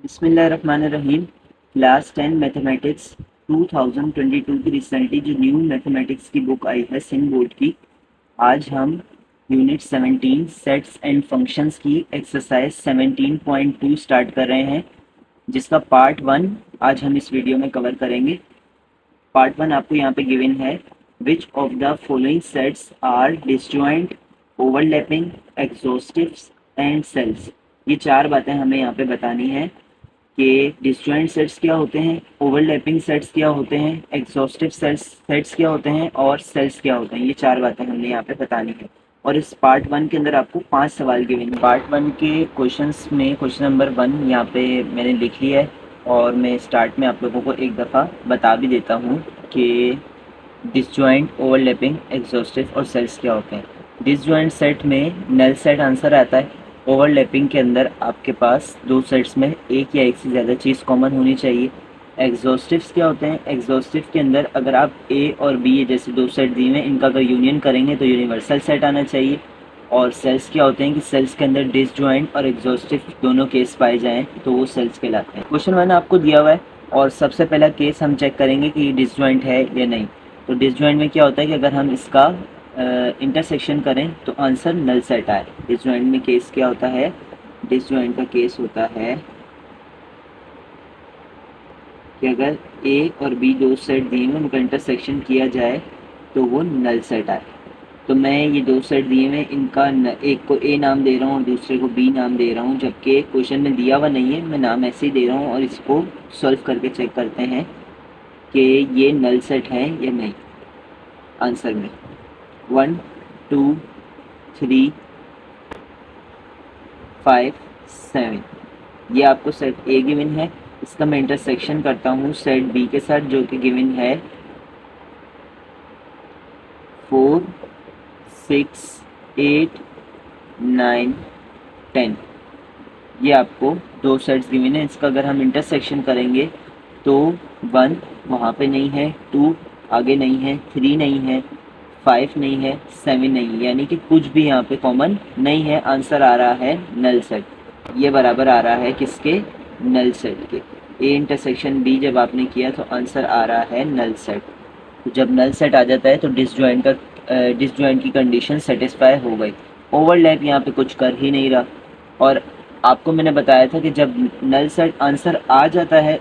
बिस्मिल्लाहिर्रहमानिर्रहीम। Class 10 mathematics 2022 की recently जो न्यू मैथमेटिक्स की बुक आई है सिंध बोर्ड की, आज हम यूनिट 17 सेट्स एंड फंक्शंस की एक्सरसाइज 17.2 स्टार्ट कर रहे हैं, जिसका पार्ट 1 आज हम इस वीडियो में कवर करेंगे। पार्ट 1 आपको यहाँ पे गिवन है, which of the following sets are disjoint, overlapping, exhaustives and cells. ये चार बातें हमें यहाँ पे बतानी है कि डिसजॉइंट सेट्स क्या होते हैं, ओवरलैपिंग सेट्स क्या होते हैं, एग्जॉस्टिव सेट्स क्या होते हैं और सेल्स क्या होते हैं। ये चार बातें हमने यहाँ पे बतानी है। और इस पार्ट 1 के अंदर आपको 5 सवाल गिवन है। पार्ट 1 के क्वेश्चंस में क्वेश्चन नंबर 1 यहाँ पे मैंने लिख लिया है और मैं स्टार्ट में आप लोगों को एक दफ़ा बता भी देता हूँ कि डिसजॉइंट, ओवरलैपिंग, एग्जॉस्टिव और सेल्स क्या होते हैं। डिसजॉइंट सेट में नल सेट आंसर आता है। ओवरलैपिंग के अंदर आपके पास दो सेट्स में एक या एक से ज़्यादा चीज़ कॉमन होनी चाहिए। एग्जॉस्टिव्स क्या होते हैं, एग्जॉस्टिव के अंदर अगर आप ए और बी जैसे दो सेट दिए हुए हैं, इनका अगर यूनियन करेंगे तो यूनिवर्सल सेट आना चाहिए। और सेल्स क्या होते हैं कि सेल्स के अंदर डिसजॉइंट और एग्जॉस्टिव दोनों केस पाए जाएं तो वो सेल्स कहलाते हैं। क्वेश्चन 1 आपको दिया हुआ है और सबसे पहला केस हम चेक करेंगे कि ये डिसजॉइंट है या नहीं। तो डिसजॉइंट में क्या होता है कि अगर हम इसका इंटरसेक्शन करें तो आंसर नल सेट आए। डिसजॉइंट में केस क्या होता है, डिसजॉइंट का केस होता है कि अगर ए और बी दो सेट दिए हुए उनका इंटरसेक्शन किया जाए तो वो नल सेट आए। तो मैं ये दो सेट दिए हुए इनका एक को ए नाम दे रहा हूँ और दूसरे को बी नाम दे रहा हूँ, जबकि क्वेश्चन में दिया हुआ नहीं है, मैं नाम ऐसे ही दे रहा हूँ और इसको सॉल्व करके चेक करते हैं कि ये नल सेट है या नहीं। आंसर में 1 2 3 5 7 ये आपको सेट ए गिवन है। इसका मैं इंटरसेक्शन करता हूँ सेट बी के साथ जो कि गिवन है 4 6 8 9 10। ये आपको दो सेट्स गिवन है। इसका अगर हम इंटरसेक्शन करेंगे तो 1 वहाँ पे नहीं है, 2 आगे नहीं है, 3 नहीं है, 5 नहीं है, 7 नहीं है, यानी कि कुछ भी यहाँ पे कॉमन नहीं है। आंसर आ रहा है नल सेट। ये बराबर आ रहा है किसके, नल सेट के। ए इंटरसेक्शन बी जब आपने किया तो आंसर आ रहा है नल सेट। तो जब नल सेट आ जाता है तो डिसजॉइंट की कंडीशन सेटिस्फाई हो गई। ओवरलैप यहाँ पे कुछ कर ही नहीं रहा। और आपको मैंने बताया था कि जब नल सेट आंसर आ जाता है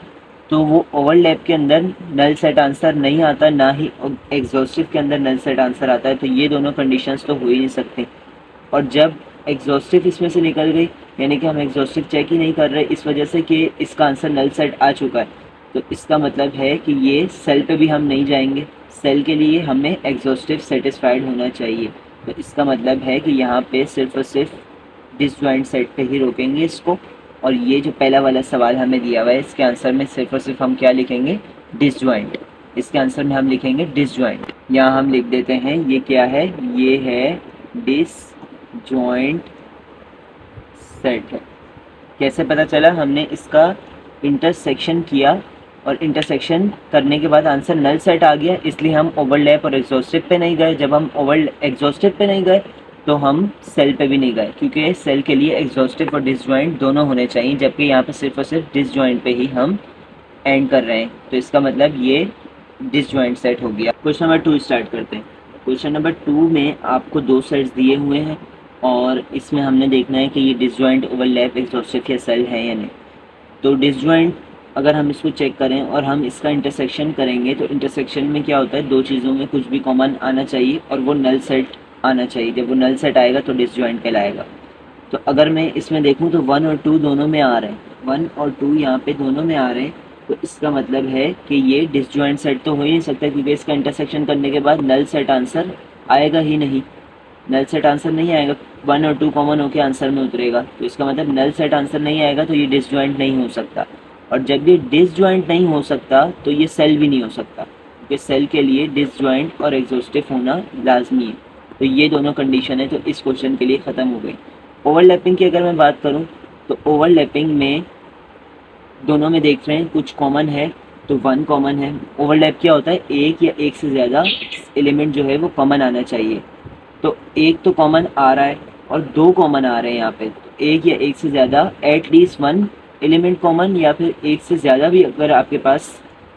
तो वो ओवरलैप के अंदर नल सेट आंसर नहीं आता, ना ही एग्जॉस्टिव के अंदर नल सेट आंसर आता है। तो ये दोनों कंडीशंस तो हो ही नहीं सकती। और जब एग्जॉस्टिव इसमें से निकल गई, यानी कि हम एग्जॉस्टिव चेक ही नहीं कर रहे इस वजह से कि इसका आंसर नल सेट आ चुका है, तो इसका मतलब है कि ये सेल पे भी हम नहीं जाएंगे। सेल के लिए हमें एग्जॉस्टिव सेटिस्फाइड होना चाहिए। तो इसका मतलब है कि यहाँ पे सिर्फ और सिर्फ डिसजॉइंट सेट पे ही रोकेंगे इसको। और ये जो पहला वाला सवाल हमें दिया हुआ है इसके आंसर में सिर्फ और सिर्फ हम क्या लिखेंगे, डिसजॉइंट। इसके आंसर में हम लिखेंगे डिसजॉइंट। यहाँ हम लिख देते हैं ये क्या है, ये है डिसजॉइंट सेट है। कैसे पता चला, हमने इसका इंटरसेक्शन किया और इंटरसेक्शन करने के बाद आंसर नल सेट आ गया, इसलिए हम ओवरलैप और एग्जॉस्टिव पे नहीं गए। जब हम एग्जॉस्टिव पे नहीं गए तो हम सेल पे भी नहीं गए, क्योंकि सेल के लिए एग्जॉस्टिव और डिसजॉइंट दोनों होने चाहिए, जबकि यहाँ पे सिर्फ और सिर्फ डिसजॉइंट पे ही हम एंड कर रहे हैं। तो इसका मतलब ये डिसजॉइंट सेट हो गया। क्वेश्चन नंबर 2 स्टार्ट करते हैं। क्वेश्चन नंबर 2 में आपको दो सेट्स दिए हुए हैं और इसमें हमने देखना है कि ये डिसजॉइंट, ओवरलैप, एग्जॉस्टिव या सेल है या नहीं। तो डिसजॉइंट अगर हम इसको चेक करें और हम इसका इंटरसेक्शन करेंगे तो इंटरसेक्शन में क्या होता है, दो चीज़ों में कुछ भी कॉमन आना चाहिए और वो नल सेट आना चाहिए। जब वो नल सेट आएगा तो डिसजॉइंट कहलाएगा। तो अगर मैं इसमें देखूं तो 1 और 2 दोनों में आ रहे हैं, 1 और 2 यहाँ पे दोनों में आ रहे हैं। तो इसका मतलब है कि ये डिसजॉइंट सेट तो हो ही नहीं सकता, क्योंकि इसका इंटरसेक्शन करने के बाद नल सेट आंसर आएगा ही नहीं। नल सेट आंसर नहीं आएगा, 1 और 2 कॉमन होकर आंसर में उतरेगा। तो इसका मतलब नल सेट आंसर नहीं आएगा तो ये डिसजॉइंट नहीं हो सकता। और जब ये डिसजॉइंट नहीं हो सकता तो ये सेल भी नहीं हो सकता, क्योंकि सेल के लिए डिसजॉइंट और एग्जॉस्टिव होना लाजमी है। तो ये दोनों कंडीशन है, तो इस क्वेश्चन के लिए ख़त्म हो गई। ओवरलैपिंग की अगर मैं बात करूं तो ओवरलैपिंग में दोनों में देख रहे हैं कुछ कॉमन है, तो 1 कॉमन है। ओवरलैप क्या होता है, एक या एक से ज़्यादा एलिमेंट जो है वो कॉमन आना चाहिए। तो एक तो कॉमन आ रहा है और 2 कॉमन आ रहे हैं यहाँ पे। तो एक या एक से ज़्यादा एटलीस्ट 1 एलिमेंट कॉमन या फिर एक से ज़्यादा भी अगर आपके पास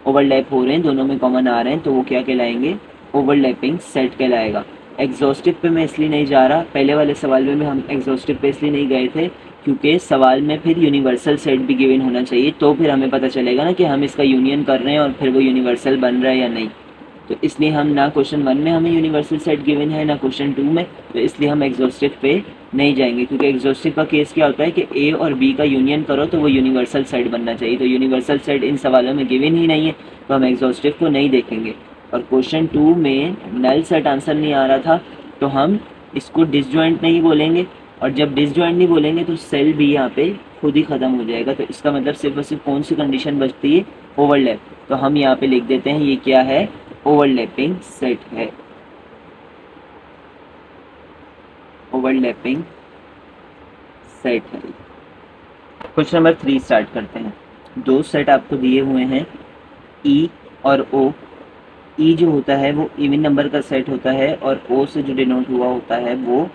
ओवरलैप हो रहे हैं, दोनों में कॉमन आ रहे हैं, तो वो क्या कहलाएंगे, ओवरलैपिंग सेट कहलाएगा। एग्जॉस्टिव पे मैं इसलिए नहीं जा रहा, पहले वाले सवाल में भी हम एग्जॉस्टिव पे इसलिए नहीं गए थे क्योंकि सवाल में फिर यूनिवर्सल सेट भी गिवन होना चाहिए, तो फिर हमें पता चलेगा ना कि हम इसका यूनियन कर रहे हैं और फिर वो यूनिवर्सल बन रहा है या नहीं। तो इसलिए हम ना क्वेश्चन 1 में हमें यूनिवर्सल सेट गिवन है ना क्वेश्चन 2 में, तो इसलिए हम एग्जॉस्टिव पे नहीं जाएंगे, क्योंकि एग्जॉस्टिव का केस क्या होता है कि ए और बी का यूनियन करो तो वो यूनिवर्सल सेट बनना चाहिए, तो यूनिवर्सल सेट इन सवालों में गिवन ही नहीं है, तो हम एग्जॉस्टिव को नहीं देखेंगे। और क्वेश्चन 2 में नल सेट आंसर नहीं आ रहा था, तो हम इसको डिसजॉइंट नहीं बोलेंगे, और जब डिसजॉइंट नहीं बोलेंगे तो सेल भी यहाँ पे खुद ही ख़त्म हो जाएगा। तो इसका मतलब सिर्फ और सिर्फ कौन सी कंडीशन बचती है, ओवरलैप। तो हम यहाँ पे लिख देते हैं ये क्या है, ओवरलैपिंग सेट है, ओवरलैपिंग सेट है। क्वेश्चन नंबर 3 स्टार्ट करते हैं। दो सेट आपको दिए हुए हैं ई और ओ। ई जो होता है वो इवन नंबर का सेट होता है और ओ से जो डिनोट हुआ होता है वो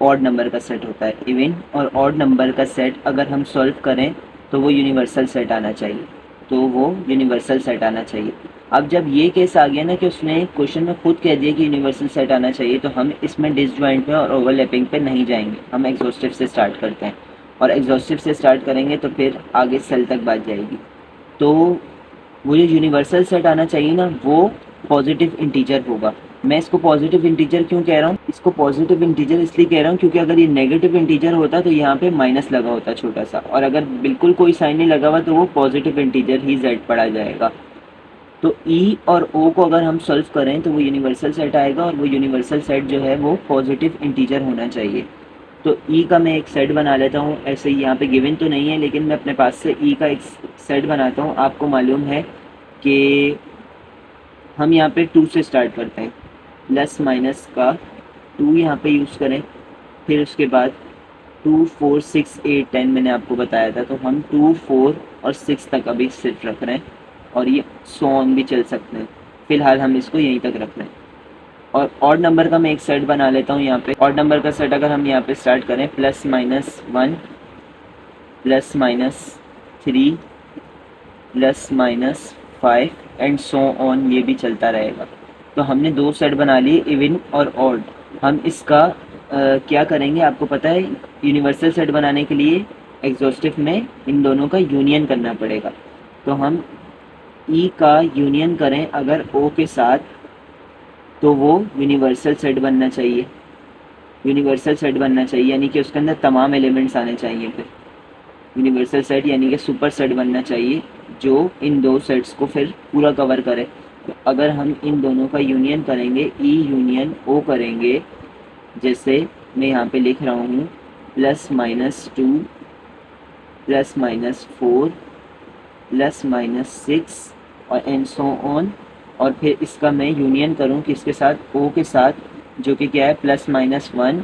ऑड नंबर का सेट होता है। इवन और ऑड नंबर का सेट अगर हम सॉल्व करें तो वो यूनिवर्सल सेट आना चाहिए, तो वो यूनिवर्सल सेट आना चाहिए। अब जब ये केस आ गया ना कि उसने क्वेश्चन में खुद कह दिया कि यूनिवर्सल सेट आना चाहिए, तो हम इसमें डिसजॉइंट पे और ओवरलैपिंग पे नहीं जाएंगे, हम एग्जॉस्टिव से स्टार्ट करते हैं, और एग्जॉस्टिव से स्टार्ट करेंगे तो फिर आगे सेल तक बात जाएगी। तो वो जो यूनिवर्सल सेट आना चाहिए ना वो पॉजिटिव इंटीजर होगा। मैं इसको पॉजिटिव इंटीजर क्यों कह रहा हूँ, इसको पॉजिटिव इंटीजर इसलिए कह रहा हूँ क्योंकि अगर ये नेगेटिव इंटीजर होता तो यहाँ पे माइनस लगा होता छोटा सा, और अगर बिल्कुल कोई साइन नहीं लगा हुआ तो वो पॉजिटिव इंटीजर ही जेड पढ़ा जाएगा। तो ई और ओ को अगर हम सॉल्व करें तो वो यूनिवर्सल सेट आएगा, और वो यूनिवर्सल सेट जो है वो पॉजिटिव इंटीजर होना चाहिए। तो ई का मैं एक सेट बना लेता हूँ, ऐसे ही यहाँ पे गिवन तो नहीं है लेकिन मैं अपने पास से ई का एक सेट बनाता हूँ। आपको मालूम है कि हम यहाँ पे 2 से स्टार्ट करते हैं, प्लस माइनस का 2 यहाँ पे यूज़ करें, फिर उसके बाद 2, 4, 6, 8, 10 मैंने आपको बताया था, तो हम 2, 4 और 6 तक अभी सिर्फ रख रहे हैं, और ये सो ऑन भी चल सकते हैं, फिलहाल हम इसको यहीं तक रख रहे हैं। और ऑड नंबर का मैं एक सेट बना लेता हूँ यहाँ पे। ऑड नंबर का सेट अगर हम यहाँ पे स्टार्ट करें, plus minus 1, plus minus 3, plus minus 5 and so on, ये भी चलता रहेगा। तो हमने 2 सेट बना लिए, इवन और ऑड। हम इसका क्या करेंगे आपको पता है, यूनिवर्सल सेट बनाने के लिए एग्जॉस्टिव में इन दोनों का यूनियन करना पड़ेगा। तो हम ई का यूनियन करें अगर ओ के साथ, तो वो यूनिवर्सल सेट बनना चाहिए, यूनिवर्सल सेट बनना चाहिए, यानी कि उसके अंदर तमाम एलिमेंट्स आने चाहिए। फिर यूनिवर्सल सेट यानी कि सुपर सेट बनना चाहिए जो इन दो सेट्स को फिर पूरा कवर करे। तो अगर हम इन दोनों का यूनियन करेंगे, ई यूनियन ओ करेंगे, जैसे मैं यहाँ पे लिख रहा हूँ plus minus 2, plus minus 4, plus minus 6 और एंड सो ऑन, और फिर इसका मैं यूनियन करूँ किसके साथ, ओ के साथ, जो कि क्या है प्लस माइनस 1,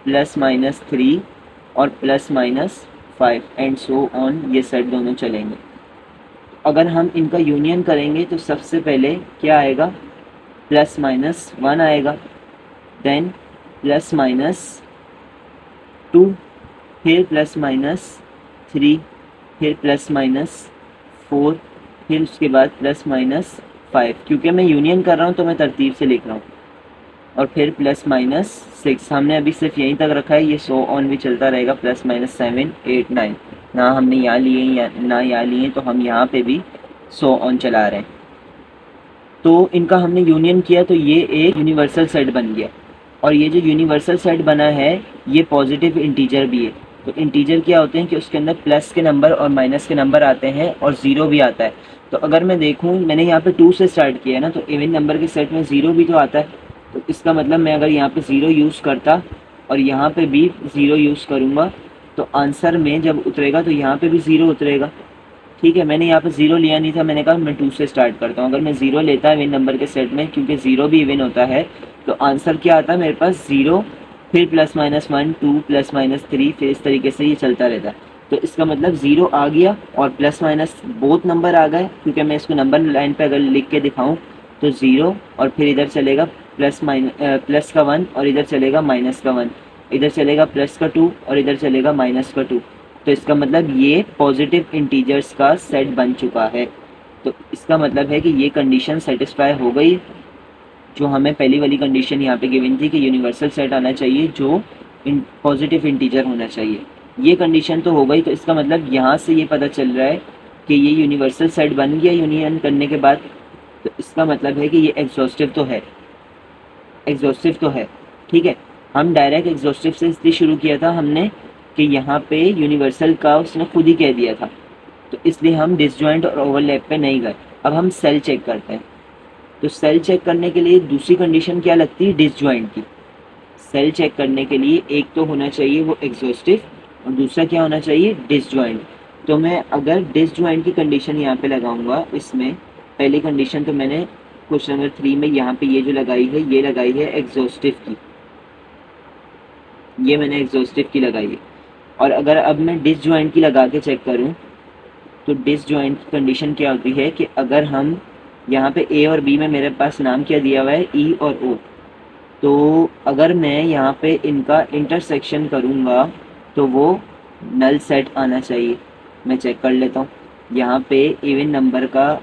प्लस माइनस 3 और plus minus 5 and so on, ये सेट दोनों चलेंगे। अगर हम इनका यूनियन करेंगे तो सबसे पहले क्या आएगा, प्लस माइनस 1 आएगा, देन प्लस माइनस 2, फिर प्लस माइनस 3, फिर प्लस माइनस 4, फिर उसके बाद प्लस माइनस 5। क्योंकि मैं यूनियन कर रहा हूँ तो मैं तरतीब से लिख रहा हूँ, और फिर प्लस माइनस 6। हमने अभी सिर्फ यहीं तक रखा है, ये सो ऑन भी चलता रहेगा, प्लस माइनस 7, 8, 9। ना हमने यहाँ लिए या ना यहाँ लिए, तो हम यहाँ पे भी सो ऑन चला रहे हैं। तो इनका हमने यूनियन किया तो ये एक यूनिवर्सल सेट बन गया, और ये जो यूनिवर्सल सेट बना है ये पॉजिटिव इंटीजर भी है। तो इंटीजर क्या होते हैं कि उसके अंदर प्लस के नंबर और माइनस के नंबर आते हैं और ज़ीरो भी आता है। तो अगर मैं देखूँ, मैंने यहाँ पे 2 से स्टार्ट किया है ना, तो इवन नंबर के सेट में ज़ीरो भी तो आता है। तो इसका मतलब मैं अगर यहाँ पे ज़ीरो यूज़ करता और यहाँ पे भी ज़ीरो यूज़ करूँगा, तो आंसर में जब उतरेगा तो यहाँ पे भी ज़ीरो उतरेगा। ठीक है, मैंने यहाँ पे ज़ीरो लिया नहीं था, मैंने कहा मैं 2 से स्टार्ट करता हूँ। अगर मैं ज़ीरो लेता इवन नंबर के सेट में, क्योंकि ज़ीरो भी इवन होता है, तो आंसर क्या आता है मेरे पास, ज़ीरो, फिर प्लस माइनस 1, 2, प्लस माइनस 3, फिर इस तरीके से ये चलता रहता है। तो इसका मतलब ज़ीरो आ गया और प्लस माइनस बोथ नंबर आ गए, क्योंकि मैं इसको नंबर लाइन पे अगर लिख के दिखाऊं तो ज़ीरो, और फिर इधर चलेगा प्लस का 1 और इधर चलेगा माइनस का 1, इधर चलेगा प्लस का 2 और इधर चलेगा माइनस का 2। तो इसका मतलब ये पॉजिटिव इंटीजर्स का सेट बन चुका है। तो इसका मतलब है कि ये कंडीशन सेटिस्फाई हो गई, जो हमें पहली वाली कंडीशन यहाँ पे गिवन थी कि यूनिवर्सल सेट आना चाहिए जो पॉजिटिव इंटीजर होना चाहिए। ये कंडीशन तो हो गई, तो इसका मतलब यहाँ से ये पता चल रहा है कि ये यूनिवर्सल सेट बन गया यूनियन करने के बाद। तो इसका मतलब है कि ये एग्जॉस्टिव तो है, एग्जॉस्टिव तो है। ठीक है, हम डायरेक्ट एग्जॉस्टिव से इसलिए शुरू किया था हमने कि यहाँ पे यूनिवर्सल का उसने खुद ही कह दिया था, तो इसलिए हम डिसजॉइंट और ओवरलैप पे नहीं गए। अब हम सेल चेक करते हैं। तो सेल चेक करने के लिए दूसरी कंडीशन क्या लगती है, डिसजॉइंट की। सेल चेक करने के लिए एक तो होना चाहिए वो एग्जॉस्टिव और दूसरा क्या होना चाहिए, डिसजॉइंट। तो मैं अगर डिसजॉइंट की कंडीशन यहाँ पे लगाऊंगा, इसमें पहली कंडीशन तो मैंने क्वेश्चन नंबर 3 में यहाँ पे ये जो लगाई है, ये लगाई है एग्जॉस्टिव की, ये मैंने एग्जॉस्टिव की लगाई है। और अगर अब मैं डिसजॉइंट की लगा के चेक करूँ, तो डिसजॉइंट की कंडीशन क्या होती है कि अगर हम यहाँ पे ए और बी में मेरे पास नाम क्या दिया हुआ है, ई और ओ, तो अगर मैं यहाँ पे इनका इंटरसेक्शन करूँगा तो वो नल सेट आना चाहिए। मैं चेक कर लेता हूँ, यहाँ पे इवन नंबर का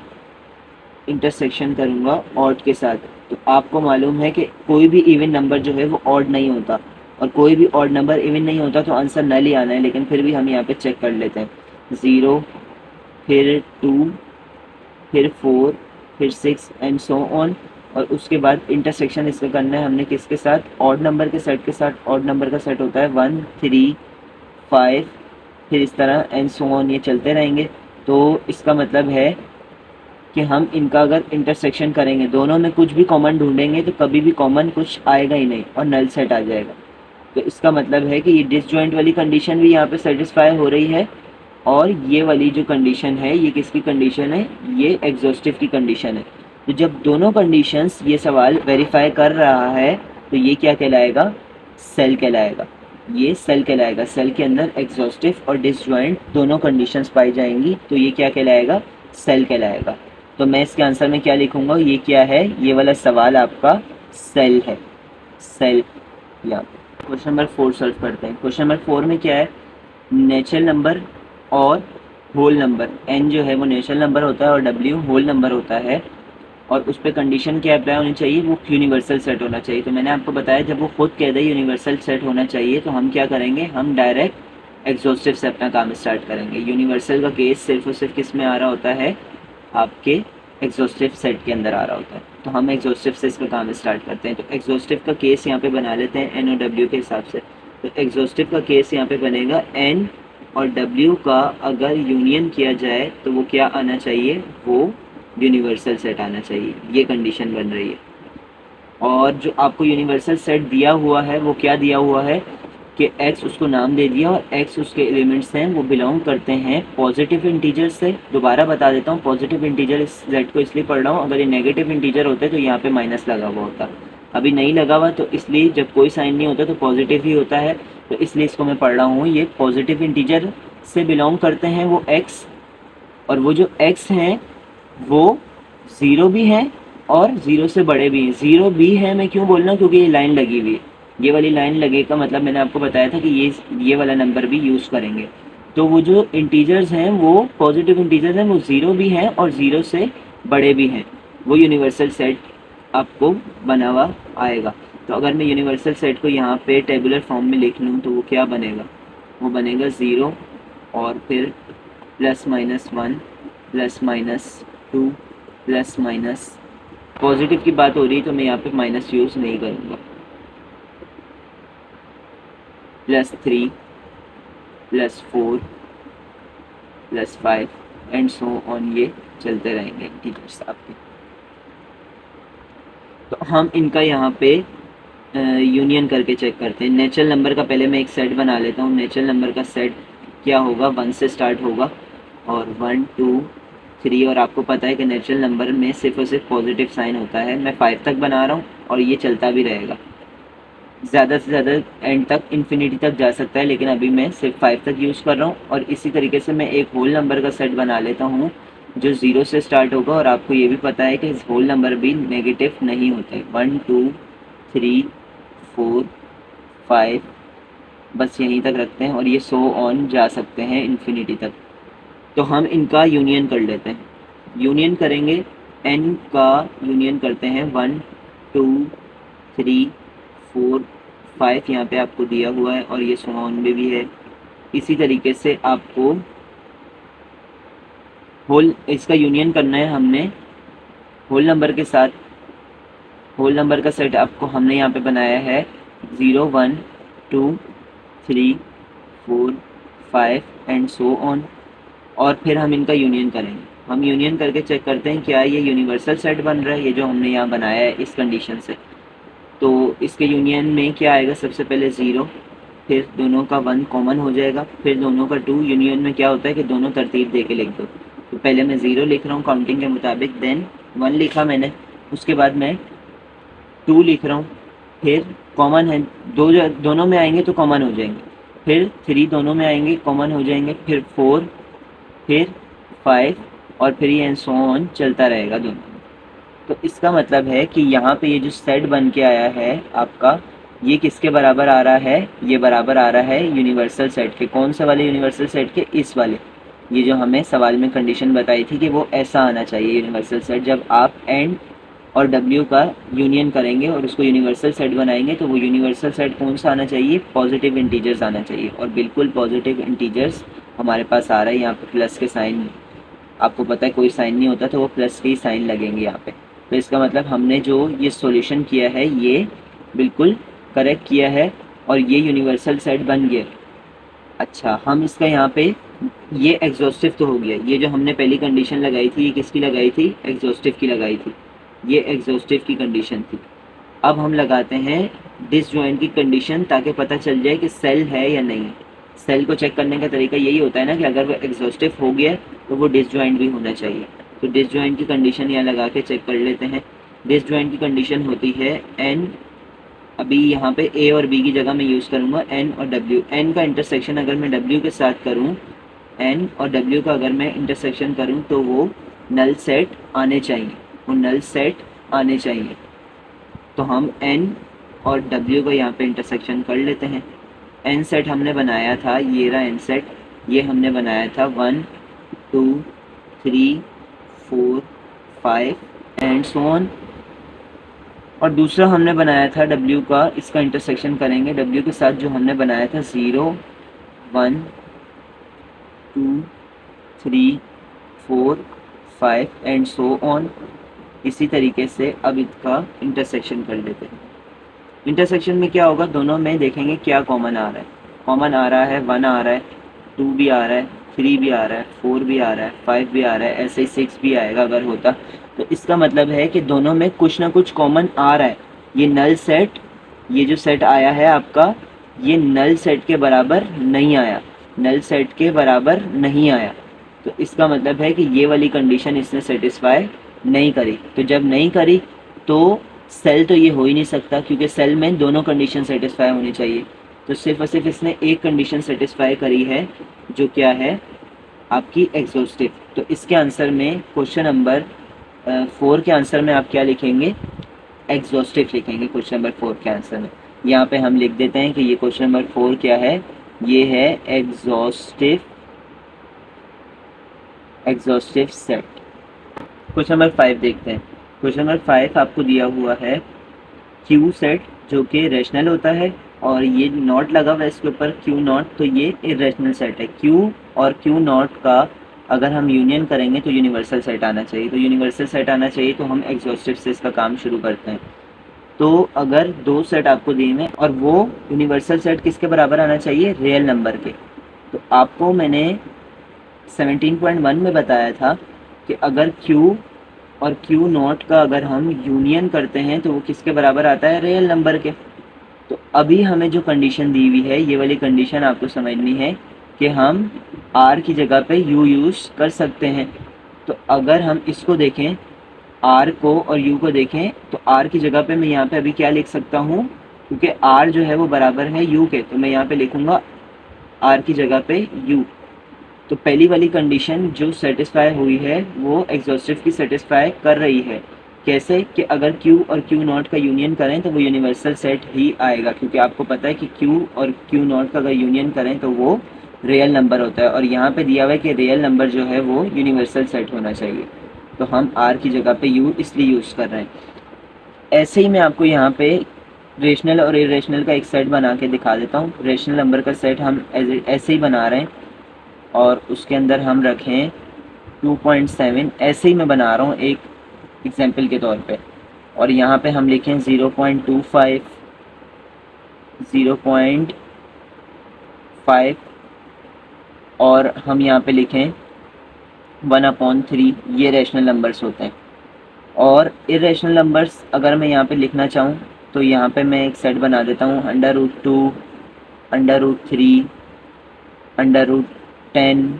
इंटरसेक्शन करूँगा ऑड के साथ, तो आपको मालूम है कि कोई भी इवन नंबर जो है वो ऑड नहीं होता, और कोई भी ऑड नंबर इवन नहीं होता, तो आंसर नल ही आना है। लेकिन फिर भी हम यहाँ पे चेक कर लेते हैं, 0, फिर 2, फिर 4, फिर 6 एंड सो ऑन। और उसके बाद इंटरसेक्शन इसका करना है हमने किसके साथ, ऑड नंबर के सेट के साथ। ऑड नंबर का सेट होता है 1, 3, 5, फिर इस तरह एंड सो ऑन, ये चलते रहेंगे। तो इसका मतलब है कि हम इनका अगर इंटरसेक्शन करेंगे, दोनों में कुछ भी कॉमन ढूंढेंगे, तो कभी भी कॉमन कुछ आएगा ही नहीं और नल सेट आ जाएगा। तो इसका मतलब है कि ये डिसजॉइंट वाली कंडीशन भी यहाँ पे सेटिस्फाई हो रही है, और ये वाली जो कंडीशन है ये किसकी कंडीशन है, ये एग्जॉस्टिव की कंडीशन है। तो जब दोनों कंडीशंस ये सवाल वेरीफाई कर रहा है, तो ये क्या कहलाएगा, सेल कहलाएगा। ये सेल कहलाएगा। सेल के अंदर एग्जॉस्टिव और डिसजॉइंट दोनों कंडीशंस पाई जाएंगी, तो ये क्या कहलाएगा, सेल कहलाएगा। तो मैं इसके आंसर में क्या लिखूंगा, ये क्या है, ये वाला सवाल आपका सेल है, सेल। या क्वेश्चन नंबर 4 सॉल्व करते हैं। क्वेश्चन नंबर 4 में क्या है, नेचुरल नंबर और होल नंबर। n जो है वो नेचुरल नंबर होता है और w होल नंबर होता है, और उस पर कंडीशन क्या अप्लाई होनी चाहिए, वो यूनिवर्सल सेट होना चाहिए। तो मैंने आपको बताया जब वो खुद कह दे यूनिवर्सल सेट होना चाहिए, तो हम क्या करेंगे, हम डायरेक्ट एग्जॉस्टिव से अपना काम स्टार्ट करेंगे। यूनिवर्सल का केस सिर्फ और सिर्फ किस में आ रहा होता है, आपके एग्जॉस्टिव सेट के अंदर आ रहा होता है। तो हम एग्जॉस्टिव से इसका काम स्टार्ट करते हैं। तो एग्जॉस्टिव का केस यहाँ पे बना लेते हैं एन और डब्ल्यू के हिसाब से। तो एग्जॉस्टिव का केस यहाँ पे बनेगा एन और डब्ल्यू का अगर यूनियन किया जाए तो वो क्या आना चाहिए, वो यूनिवर्सल सेट आना चाहिए। ये कंडीशन बन रही है। और जो आपको यूनिवर्सल सेट दिया हुआ है वो क्या दिया हुआ है कि x उसको नाम दे दिया और x उसके एलिमेंट्स हैं, वो बिलोंग करते हैं पॉजिटिव इंटीजर से। दोबारा बता देता हूँ, पॉजिटिव इंटीजर इस z को इसलिए पढ़ रहा हूँ, अगर ये नेगेटिव इंटीजर होते तो यहाँ पे माइनस लगा हुआ होता, अभी नहीं लगा हुआ, तो इसलिए जब कोई साइन नहीं होता तो पॉजिटिव ही होता है, तो इसलिए इसको मैं पढ़ रहा हूँ। ये पॉजिटिव इंटीजर से बिलोंग करते हैं वो x, और वो जो x हैं वो 0 भी हैं और 0 से बड़े भी हैं। 0 भी है, मैं क्यों बोल रहा हूँ, क्योंकि ये लाइन लगी हुई है। ये वाली लाइन लगे का मतलब मैंने आपको बताया था कि ये वाला नंबर भी यूज़ करेंगे। तो वो जो इंटीजर्स हैं वो पॉजिटिव इंटीजर्स हैं, वो 0 भी हैं और 0 से बड़े भी हैं। वो यूनिवर्सल सेट आपको बना हुआ आएगा। तो अगर मैं यूनिवर्सल सेट को यहाँ पे टेबुलर फॉर्म में लिख लूँ तो वो क्या बनेगा, वो बनेगा 0 और फिर ±1 ±2 +, पॉजिटिव की बात हो रही तो मैं यहाँ पे माइनस यूज़ नहीं करूँगा, +3 +4 +5 एंड सो ऑन, ये चलते रहेंगे इंटीजर्स आपके। तो हम इनका यहाँ पे यूनियन करके चेक करते हैं। नेचुरल नंबर का पहले मैं एक सेट बना लेता हूँ। नेचुरल नंबर का सेट क्या होगा, 1 से स्टार्ट होगा और 1 2 3, और आपको पता है कि नेचुरल नंबर में सिर्फ और सिर्फ पॉजिटिव साइन होता है। मैं 5 तक बना रहा हूँ और ये चलता भी रहेगा, ज़्यादा से ज़्यादा एंड तक इन्फिनिटी तक जा सकता है, लेकिन अभी मैं सिर्फ 5 तक यूज़ कर रहा हूँ। और इसी तरीके से मैं एक होल नंबर का सेट बना लेता हूँ जो 0 से स्टार्ट होगा, और आपको ये भी पता है कि होल नंबर भी नेगेटिव नहीं होते। 1 2 3 4 5 बस यहीं तक रखते हैं और ये सो ऑन जा सकते हैं इन्फिनिटी तक। तो हम इनका यूनियन कर लेते हैं। यूनियन करेंगे, एन का यूनियन करते हैं 1 2 3 4 5, यहाँ पे आपको दिया हुआ है और ये सो ऑन में भी है। इसी तरीके से आपको होल इसका यूनियन करना है हमने होल नंबर के साथ। होल नंबर का सेट आपको हमने यहाँ पे बनाया है 0 1 2 3 4 5 एंड सो ऑन। और फिर हम इनका यूनियन करेंगे। हम यूनियन करके चेक करते हैं क्या ये यूनिवर्सल सेट बन रहा है, ये जो हमने यहाँ बनाया है इस कंडीशन से। तो इसके यूनियन में क्या आएगा, सबसे पहले 0, फिर दोनों का 1 कॉमन हो जाएगा, फिर दोनों का 2। यूनियन में क्या होता है कि दोनों तरतीब दे के लिख दो। तो पहले मैं 0 लिख रहा हूँ काउंटिंग के मुताबिक, देन 1 लिखा मैंने, उसके बाद मैं 2 लिख रहा हूँ, फिर कॉमन है दोनों में आएंगे तो कॉमन हो जाएंगे, फिर 3 दोनों में आएंगे कॉमन हो जाएंगे, फिर 4, फिर 5 और फिर ये एंड सो ऑन चलता रहेगा दोनों में। तो इसका मतलब है कि यहाँ पे ये जो सेट बन के आया है आपका, ये किसके बराबर आ रहा है, ये बराबर आ रहा है यूनिवर्सल सेट के। कौन से वाले यूनिवर्सल सेट के, इस वाले। ये जो हमें सवाल में कंडीशन बताई थी कि वो ऐसा आना चाहिए यूनिवर्सल सेट। जब आप एंड और डब्ल्यू का यूनियन करेंगे और उसको यूनिवर्सल सेट बनाएंगे तो वो यूनिवर्सल सेट कौन सा आना चाहिए, पॉजिटिव इंटीजर्स आना चाहिए। और बिल्कुल पॉजिटिव इंटीजर्स हमारे पास आ रहा है। यहाँ पे प्लस के साइन, आपको पता है कोई साइन नहीं होता तो वो प्लस के ही साइन लगेंगे यहाँ पे। तो इसका मतलब हमने जो ये सॉल्यूशन किया है ये बिल्कुल करेक्ट किया है और ये यूनिवर्सल सेट बन गया। अच्छा, हम इसका यहाँ पे ये एग्जॉस्टिव तो हो गया। ये जो हमने पहली कंडीशन लगाई थी ये किसकी लगाई थी, एग्जॉस्टिव की लगाई थी। ये एग्जॉस्टिव की कंडीशन थी। अब हम लगाते हैं डिसजॉइंट की कंडीशन ताकि पता चल जाए कि सेल है या नहीं। सेल को चेक करने का तरीका यही होता है ना कि अगर वो एग्जॉस्टिव हो गया तो वो डिसजॉइंट भी होना चाहिए। तो डिसजॉइंट की कंडीशन यहाँ लगा के चेक कर लेते हैं। डिसजॉइंट की कंडीशन होती है एन, अभी यहाँ पे ए और बी की जगह मैं यूज़ करूँगा एन और डब्ल्यू। एन का इंटरसेक्शन अगर मैं डब्ल्यू के साथ करूँ, एन और डब्ल्यू का अगर मैं इंटरसेक्शन करूँ तो वो नल सेट आने चाहिए, वो नल सेट आने चाहिए। तो हम एन और डब्ल्यू का यहाँ पे इंटरसेक्शन कर लेते हैं। एन सेट हमने बनाया था, ये रहा एन सेट, ये हमने बनाया था 1 2 3 4 5 एंड सो ऑन। और दूसरा हमने बनाया था डब्ल्यू का, इसका इंटरसेक्शन करेंगे डब्ल्यू के साथ जो हमने बनाया था 0 1 2 3 4 5 एंड सो ऑन। इसी तरीके से अब इसका इंटरसेक्शन कर लेते हैं। इंटरसेक्शन में क्या होगा, दोनों में देखेंगे क्या कॉमन आ रहा है। कॉमन आ रहा है 1 आ रहा है, 2 भी आ रहा है, 3 भी आ रहा है, 4 भी आ रहा है, 5 भी आ रहा है, ऐसे ही 6 भी आएगा अगर होता। तो इसका मतलब है कि दोनों में कुछ ना कुछ कॉमन आ रहा है। ये नल सेट, ये जो सेट आया है आपका, ये नल सेट के बराबर नहीं आया, नल सेट के बराबर नहीं आया। तो इसका मतलब है कि ये वाली कंडीशन इसने सेटिस्फाई नहीं करी। तो जब नहीं करी तो सेल तो ये हो ही नहीं सकता, क्योंकि सेल में दोनों कंडीशन सेटिस्फाई होनी चाहिए। तो सिर्फ और सिर्फ इसने एक कंडीशन सेटिस्फाई करी है, जो क्या है आपकी एग्जॉस्टिव। तो इसके आंसर में क्वेश्चन नंबर 4 के आंसर में आप क्या लिखेंगे, एग्जॉस्टिव लिखेंगे क्वेश्चन नंबर 4 के आंसर में। यहाँ पे हम लिख देते हैं कि ये क्वेश्चन नंबर 4 क्या है, ये है एग्जॉस्टिव सेट। क्वेश्चन नंबर 5 देखते हैं। क्वेश्चन नंबर 5 आपको दिया हुआ है क्यू सेट, जो कि रेशनल होता है और ये नॉट लगा हुआ है इसके ऊपर क्यू नॉट, तो ये इरेशनल सेट है। क्यू और क्यू नॉट का अगर हम यूनियन करेंगे तो यूनिवर्सल सेट आना चाहिए। तो यूनिवर्सल सेट आना चाहिए तो हम एग्जॉस्टिव से इसका काम शुरू करते हैं। तो अगर 2 सेट आपको दिए हैं और वो यूनिवर्सल सेट किसके बराबर आना चाहिए, रियल नंबर के। तो आपको मैंने 17.1 में बताया था कि अगर Q और Q नॉट का अगर हम यूनियन करते हैं तो वो किसके बराबर आता है, रियल नंबर के। तो अभी हमें जो कंडीशन दी हुई है, ये वाली कंडीशन आपको समझनी है कि हम R की जगह पे U यूज़ कर सकते हैं। तो अगर हम इसको देखें, R को और U को देखें, तो R की जगह पे मैं यहाँ पे अभी क्या लिख सकता हूँ, क्योंकि R जो है वो बराबर है U के, तो मैं यहाँ पे लिखूँगा R की जगह पे U। तो पहली वाली कंडीशन जो सेटिस्फाई हुई है वो एग्जॉस्टिव की सेटिस्फाई कर रही है कैसे कि अगर Q और Q नॉट का यूनियन करें तो वो यूनिवर्सल सेट ही आएगा, क्योंकि आपको पता है कि Q और Q नॉट का अगर यूनियन करें तो वो रियल नंबर होता है, और यहाँ पे दिया हुआ है कि रियल नंबर जो है वो यूनिवर्सल सेट होना चाहिए, तो हम R की जगह पे U इसलिए यूज़ कर रहे हैं। ऐसे ही मैं आपको यहाँ पे रेशनल और इरेशनल का एक सेट बना के दिखा देता हूँ। रेशनल नंबर का सेट हम ऐसे ही बना रहे हैं, और उसके अंदर हम रखें 2.7, ऐसे ही मैं बना रहा हूँ एक एग्जाम्पल के तौर पे, और यहाँ पे हम लिखें 0.25, 0.5, और हम यहाँ पे लिखें 1/3। ये रेशनल नंबर्स होते हैं। और इरेशनल नंबर्स अगर मैं यहाँ पे लिखना चाहूँ तो यहाँ पे मैं एक सेट बना देता हूँ, √2, √3, √10,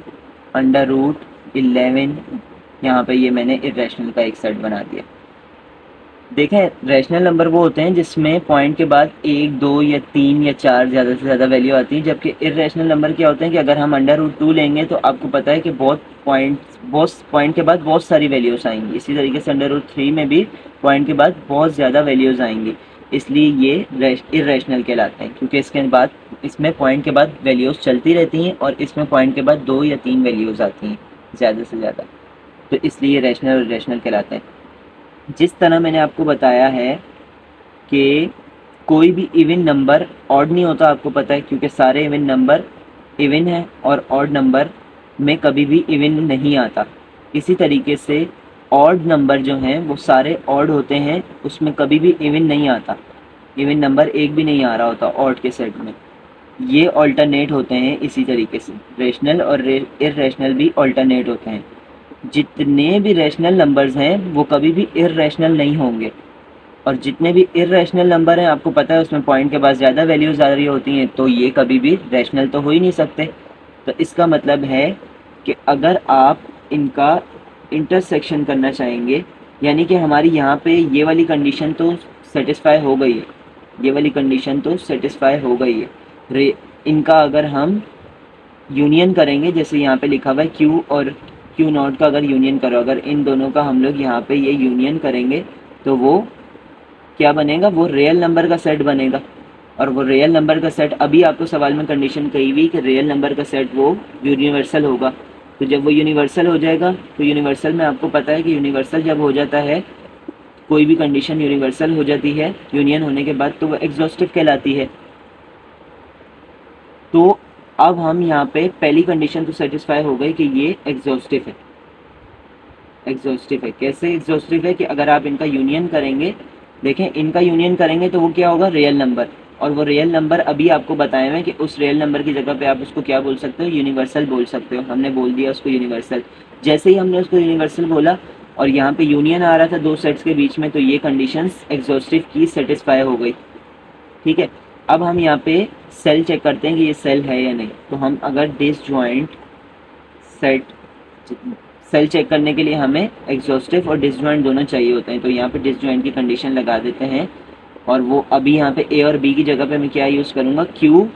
√11। यहाँ पे ये मैंने इरेशनल का एक सेट बना दिया। देखें, रैशनल नंबर वो होते हैं जिसमें पॉइंट के बाद 1, 2 या 3 या 4 ज़्यादा से ज़्यादा वैल्यू आती है, जबकि इरेशनल नंबर क्या होते हैं कि अगर हम √2 लेंगे तो आपको पता है कि बहुत पॉइंट के बाद बहुत सारी वैल्यूज़ आएंगी। इसी तरीके से √3 में भी पॉइंट के बाद बहुत ज़्यादा वैल्यूज़ आएंगी, इसलिए ये इरेशनल कहलाते हैं, क्योंकि इसमें पॉइंट के बाद वैल्यूज़ चलती रहती हैं और इसमें पॉइंट के बाद 2 या 3 वैल्यूज़ आती हैं ज़्यादा से ज़्यादा, तो इसलिए रैशनल और इरेशनल कहलाते हैं। जिस तरह मैंने आपको बताया है कि कोई भी इवन नंबर ऑड नहीं होता, आपको पता है, क्योंकि सारे इवन नंबर इवन है और ऑड नंबर में कभी भी इवन नहीं आता। इसी तरीके से ऑड नंबर जो हैं वो सारे ऑड होते हैं, उसमें कभी भी इवन नहीं आता, इवन नंबर एक भी नहीं आ रहा होता ऑड के सेट में, ये ऑल्टरनेट होते हैं। इसी तरीके से रेशनल और इरेशनल भी ऑल्टरनेट होते हैं। जितने भी रैशनल नंबर्स हैं वो कभी भी इरेशनल नहीं होंगे, और जितने भी इरेशनल नंबर हैं आपको पता है उसमें पॉइंट के बाद ज़्यादा वैल्यूज़ आ रही होती हैं, तो ये कभी भी रैशनल तो हो ही नहीं सकते। तो इसका मतलब है कि अगर आप इनका इंटरसेक्शन करना चाहेंगे, यानी कि हमारी यहाँ पे ये वाली कंडीशन तो सेटिस्फाई हो गई है, ये वाली कंडीशन तो सेटिस्फाई हो गई है, इनका अगर हम यूनियन करेंगे, जैसे यहाँ पे लिखा हुआ है Q और Q नॉट का अगर यूनियन करो, अगर इन दोनों का हम लोग यहाँ पे ये यूनियन करेंगे तो वो क्या बनेगा, वो रियल नंबर का सेट बनेगा। और वो रियल नंबर का सेट, अभी आपको सवाल में कंडीशन कही हुई कि रियल नंबर का सेट वो यूनिवर्सल होगा, तो जब वो यूनिवर्सल हो जाएगा, तो यूनिवर्सल में आपको पता है कि यूनिवर्सल जब हो जाता है, कोई भी कंडीशन यूनिवर्सल हो जाती है यूनियन होने के बाद, तो वो एग्जॉस्टिव कहलाती है। तो अब हम यहाँ पे पहली कंडीशन तो सेटिस्फाई हो गई कि ये एग्जॉस्टिव है। एग्जॉस्टिव है कैसे एग्जॉस्टिव है कि अगर आप इनका यूनियन करेंगे, देखें इनका यूनियन करेंगे तो वो क्या होगा, रियल नंबर, और वो रियल नंबर अभी आपको बताए हुए कि उस रियल नंबर की जगह पे आप उसको क्या बोल सकते हो, यूनिवर्सल बोल सकते हो। हमने बोल दिया उसको यूनिवर्सल। जैसे ही हमने उसको यूनिवर्सल बोला और यहाँ पे यूनियन आ रहा था दो सेट्स के बीच में, तो ये कंडीशंस एग्जॉस्टिव की सेटिस्फाई हो गई। ठीक है, अब हम यहाँ पे सेल चेक करते हैं कि ये सेल है या नहीं। तो हम अगर डिसजॉइंट सेल चेक करने के लिए हमें एग्जॉस्टिव और डिसजॉइंट दोनों चाहिए होते हैं, तो यहाँ पे डिसजॉइंट की कंडीशन लगा देते हैं, और वो अभी यहाँ पे ए और बी की जगह पे मैं क्या यूज़ करूँगा, Q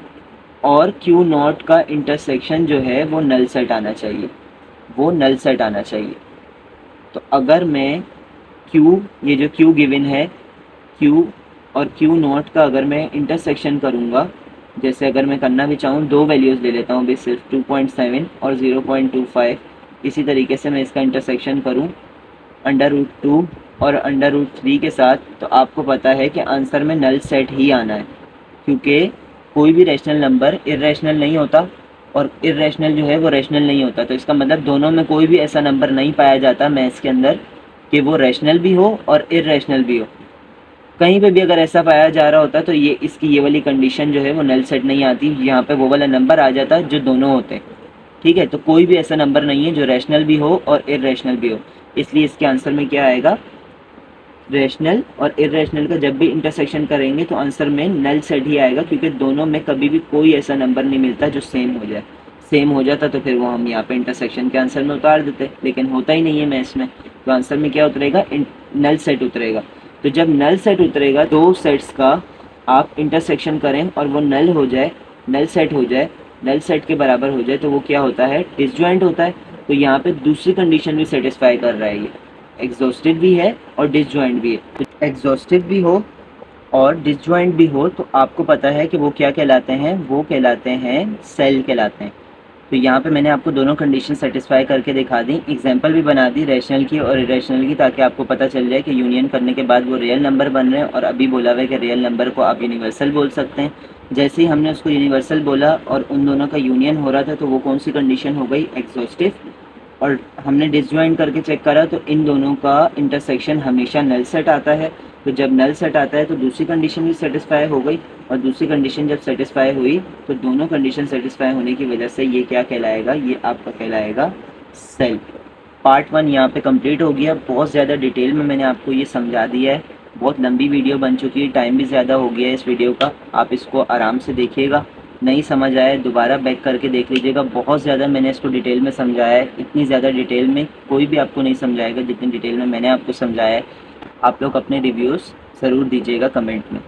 और Q नॉट का इंटरसेक्शन जो है वो नल सेट आना चाहिए, वो नल सेट आना चाहिए। तो अगर मैं Q, ये जो Q गिवन है, Q और Q नॉट का अगर मैं इंटरसेक्शन करूँगा, जैसे अगर मैं करना भी चाहूँ, दो वैल्यूज़ ले लेता हूँ भी सिर्फ 2.7 और 0.25, इसी तरीके से मैं इसका इंटरसेक्शन करूँ √2 और √3 के साथ, तो आपको पता है कि आंसर में नल सेट ही आना है, क्योंकि कोई भी रैशनल नंबर इरेशनल नहीं होता और इरेशनल जो है वो रैशनल नहीं होता। तो इसका मतलब दोनों में कोई भी ऐसा नंबर नहीं पाया जाता मैथ्स के अंदर कि वो रैशनल भी हो और इरेशनल भी हो। कहीं पे भी अगर ऐसा पाया जा रहा होता तो ये इसकी ये वाली कंडीशन जो है वो नल सेट नहीं आती, यहाँ पे वो वाला नंबर आ जाता जो दोनों होते हैं। ठीक है, तो कोई भी ऐसा नंबर नहीं है जो रैशनल भी हो और इरेशनल भी हो, इसलिए इसके आंसर में क्या आएगा, रैशनल और इरेशनल का जब भी इंटरसेक्शन करेंगे तो आंसर में नल सेट ही आएगा, क्योंकि दोनों में कभी भी कोई ऐसा नंबर नहीं मिलता जो सेम हो जाए। सेम हो जाता तो फिर वो हम यहाँ पे इंटरसेक्शन के आंसर में उतार देते, लेकिन होता ही नहीं है मैथ्स में, तो आंसर में क्या उतरेगा, नल सेट उतरेगा। तो जब नल सेट उतरेगा, दो सेट्स का आप इंटरसेक्शन करें और वो नल हो जाए, नल सेट हो जाए, नल सेट के बराबर हो जाए, तो वो क्या होता है, डिसजॉइंट होता है। तो यहाँ पे दूसरी कंडीशन भी सेटिस्फाई कर रहा है, ये एग्जॉस्टिव भी है और डिसजॉइंट भी है। तो एग्जॉस्टिव भी हो और डिसजॉइंट भी हो तो आपको पता है कि वो क्या कहलाते हैं, वो कहलाते हैं सेल कहलाते हैं। तो यहाँ पे मैंने आपको दोनों कंडीशन सेटिस्फाई करके दिखा दी, एग्जांपल भी बना दी रैशनल की और इरेशनल की, ताकि आपको पता चल जाए कि यूनियन करने के बाद वो रियल नंबर बन रहे हैं। और अभी बोला हुआ है कि रियल नंबर को आप यूनिवर्सल बोल सकते हैं। जैसे ही हमने उसको यूनिवर्सल बोला और उन दोनों का यूनियन हो रहा था तो वो कौन सी कंडीशन हो गई, एग्जॉस्टिव। और हमने डिसजॉइंट करके चेक करा तो इन दोनों का इंटरसेक्शन हमेशा नल सेट आता है। तो जब नल सेट आता है तो दूसरी कंडीशन भी सेटिस्फाई हो गई, और दूसरी कंडीशन जब सेटिस्फाई हुई तो दोनों कंडीशन सेटिस्फाई होने की वजह से ये क्या कहलाएगा, ये आपका कहलाएगा सेल। पार्ट 1 यहाँ पे कंप्लीट हो गया। बहुत ज़्यादा डिटेल में मैंने आपको ये समझा दिया है। बहुत लंबी वीडियो बन चुकी है, टाइम भी ज़्यादा हो गया है इस वीडियो का। आप इसको आराम से देखिएगा, नहीं समझ आए दोबारा बैक करके देख लीजिएगा। बहुत ज़्यादा मैंने इसको डिटेल में समझाया है, इतनी ज़्यादा डिटेल में कोई भी आपको नहीं समझाएगा जितनी डिटेल में मैंने आपको समझाया है। आप लोग अपने रिव्यूज़ ज़रूर दीजिएगा कमेंट में।